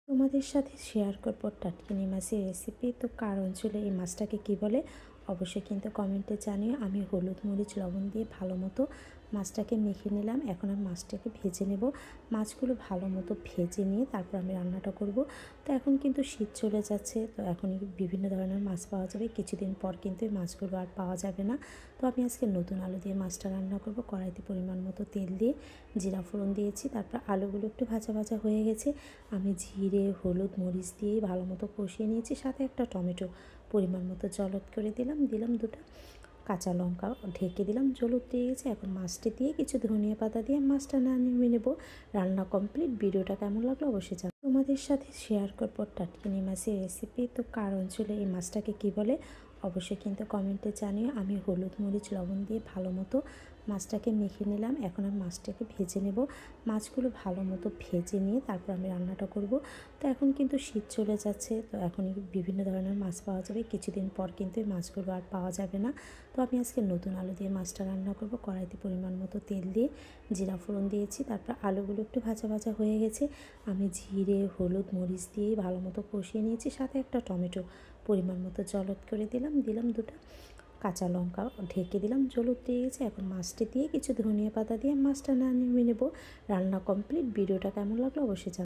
তোমাদের সাথে শেয়ার করব টাটকিনি মাছের রেসিপি। তো কার অঞ্চলে এই মাছটাকে কী বলে অবশ্যই কিন্তু কমেন্টে জানিও। আমি হলুদ মরিচ লবণ দিয়ে ভালো মতো মাছটাকে মেখে নিলাম। এখন আমি মাছটাকে ভেজে নেব। মাছগুলো ভালো মতো ভেজে নিয়ে তারপর আমি রান্নাটা করব। তো এখন কিন্তু শীত চলে যাচ্ছে, তো এখন বিভিন্ন ধরনের মাছ পাওয়া যাবে। কিছুদিন পর কিন্তু এই মাছগুলো আর পাওয়া যাবে না। তো আমি আজকে নতুন আলু দিয়ে মাছটা রান্না করব। কড়াইতে পরিমাণ মতো তেল দিয়ে জিরা ফোড়ন দিয়েছি। তারপর আলুগুলো একটু ভাজা ভাজা হয়ে গেছে। আমি জিরে হলুদ মরিচ দিয়ে ভালো মতো কষিয়ে নিয়েছি। সাথে একটা টমেটো পরিমাণ মতো জল অ্যাড করে দিলাম দুটো কাঁচা লঙ্কা ঢেকে দিলাম। জল দিয়ে গেছে। এখন মাছটি দিয়ে কিছু ধনিয়া পাতা দিয়ে মাছটা নামিয়ে নেব। রান্না কমপ্লিট। ভিডিওটা কেমন লাগলো অবশ্যই জানাও। তোমাদের সাথে শেয়ার করব টাটকিনি মাছের রেসিপি। তো কার অঞ্চলে এই মাছটাকে কী বলে অবশ্যই কিন্তু কমেন্টে জানিও। আমি হলুদ মরিচ লবণ দিয়ে ভালো মতো মাছটাকে মেখে নিলাম। এখন আমি মাছটাকে ভেজে নেব। মাছগুলো ভালো মতো ভেজে নিয়ে তারপর আমি রান্নাটা করব। তো এখন কিন্তু শীত চলে যাচ্ছে, তো এখন বিভিন্ন ধরনের মাছ পাওয়া যাবে। কিছুদিন পর কিন্তু এই মাছগুলো আর পাওয়া যাবে না। তো আমি আজকে নতুন আলু দিয়ে মাছটা রান্না করব। কড়াইতে পরিমাণ মতো তেল দিয়ে জিরা ফোড়ন দিয়েছি। তারপর আলুগুলো একটু ভাজা ভাজা হয়ে গেছে। আমি জিরে হলুদ মরিচ দিয়ে ভালো মতো কষিয়ে নিয়েছি। সাথে একটা টমেটো পরিমাণ মতো জল অ্যাড করে দিলাম দুটো কাঁচা লঙ্কা ঢেকে দিলাম। জল দিয়ে গেছে। এখন মাছটি দিয়ে কিছু ধনিয়া পাতা দিয়ে মাছটা নামিয়ে নেব। রান্না কমপ্লিট। ভিডিওটা কেমন লাগলো অবশ্যই জানাও।